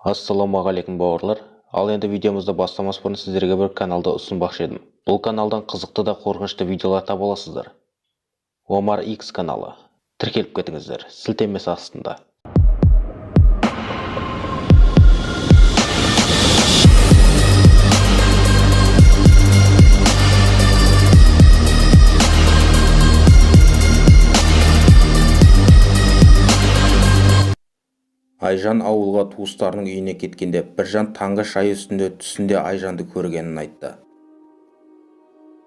Ассалаумағалейкум бауырлар. Ал енді видеомызды бастамас бұрын сіздерге бір каналды ұсынбақшы едім. Бұл каналдан қызықты да қорқынышты видеолар таба аласыздар. Омар X каналы. Тіркеліп кетіңіздер. Сілтемесі астында. Айжан ауылға туыстарының үйіне кеткенде Біржан таңғы шай үстінде түсінде Айжанды көргенін айтты.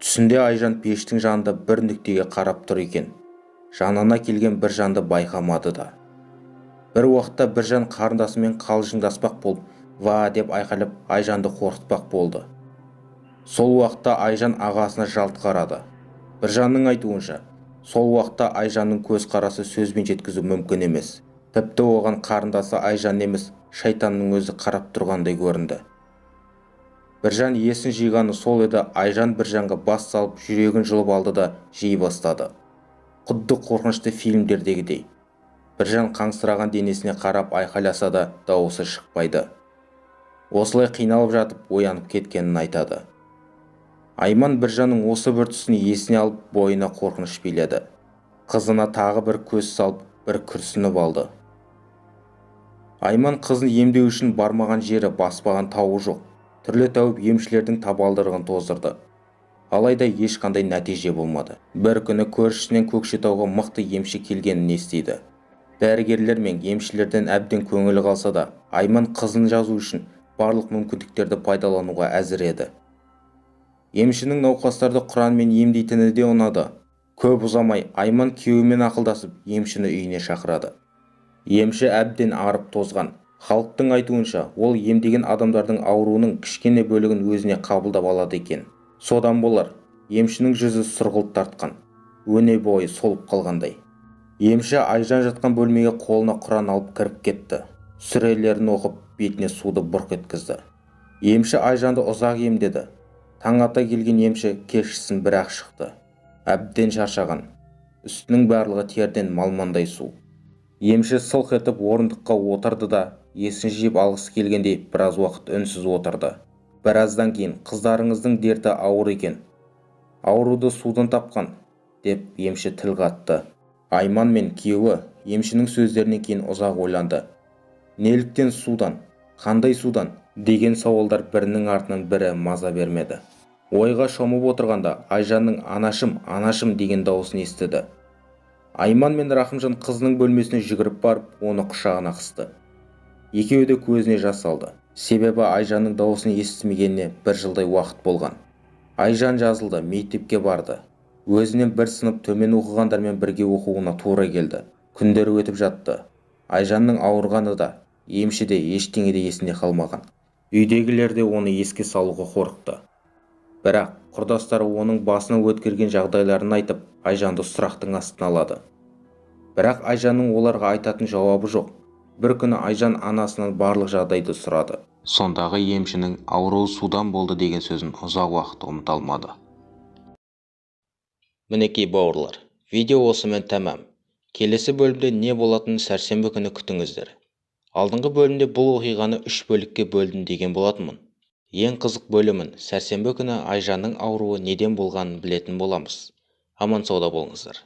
Түсінде Айжан пештің жанында бір нүктеге қарап тұр екен. Жанына келген Біржанды байқамады да. Бір уақытта Біржан қарындасымен қалжыңдаспақ болып, «Ва» деп айқайлап Айжанды қорқытпақ болды. Сол уақытта Айжан ағасына жалт қарады. Біржанның айтуынша, сол уақытта Айжанның көзқарасы сөзбен жеткізу мүмкін емес. Тіпті оған қарындасы Айжан емес, шайтанның өзі қарап тұрғандай көрінді. Біржан есін жиғаны сол еді, Айжан Біржанға бас салып, жүрегін жұлып алды да жей бастады. Құдды қорқынышты фильмдердегідей. Біржан қаңсыраған денесіне қарап айқайласа да дауысы шықпайды. Осылай қиналып жатып, оянып кеткенін айтады. Айман Біржанның осы бір түсін есіне алып, бойына қорқыныш биледі. Қызына тағы бір көз салып, бір күрсініп алды. Айман қызын емдеу үшін бармаған жері, баспаған тауы жоқ. Түрлі тауып емшілердің табалдырығын тоздырды. Алайда ешқандай нәтиже болмады. Бір күні көршісінен Көкшетауға мықты емші келгенін естиді. Дәрігерлер мен емшілерден әбден көңілі қалса да, Айман қызын жазу үшін барлық мүмкіндіктерді пайдалануға әзір еді. Емшінің науқастарды Құранмен емдейтіні де ұнады. Көп ұзамай Айман күйеуімен ақылдасып, емшіні үйіне шақырады. Емші әбден арып тозған. Халықтың айтуынша, ол емдеген адамдардың ауруының кішкене бөлігін өзіне қабылдап алады екен. Содан болар, емшінің жүзі сұрғылт тартқан, өне бойы солып қалғандай. Емші Айжан жатқан бөлмеге қолына Құран алып кіріп кетті. Сүрелерін оқып, бетіне суды бұрқ еткізді. Емші Айжанды ұзақ емдеді. Таң ата келген емші кешкісін бір-ақ шықты. Әбден шаршаған. Үстінің барлығы терден малмандай су. Емші сылқ етіп орындыққа отырды да, есін жиып алғысы келгендей біраз уақыт үнсіз отырды. Біраздан кейін қыздарыңыздың дерті ауыр екен. Ауруды судан тапқан, деп емші тіл қатты. Айман мен күйеуі емшінің сөздерінен кейін ұзақ ойланды. Неліктен судан, қандай судан деген сауалдар бірінің артынан бірі маза бермеді. Ойға шомып отырғанда Айжанның анашым деген дауысын естіді. Айман мен Рахымжан қызының бөлмесіне жүгіріп барып, оны құшағына қысты. Екеуі де көзіне жас алды. Себебі Айжанның дауысын естімегеніне бір жылдай уақыт болған. Айжан жазылды, мектепке барды. Өзінен бір сынып төмен оқығандармен бірге оқуына тура келді. Күндер өтіп жатты. Айжанның ауырғаны да, емші де ештеңе де есінде қалмаған. Үйдегілер де оны еске салуға қорықты. Бірақ құрдастары оның басына өткерген жағдайларын айтып, Айжанды сұрақтың астына алады. Бірақ Айжанның оларға айтатын жауабы жоқ. Бір күні Айжан анасынан барлық жағдайды сұрады. Сондағы емшінің ауруы судан болды деген сөзін ұзақ уақыт ұмыта алмады. Мінекей бауырлар, видео осымен тәмам. Келесі бөлімде не болатынын сәрсенбі күні күтіңіздер. Алдыңғы бөлімде бұл оқиғаны 3 бөлікке бөлдім деген болатынмын. Ең қызық бөлімін сәрсенбі күні Айжанның ауруы неден болғанын білетін боламыз. Аман сауда болыңыздар.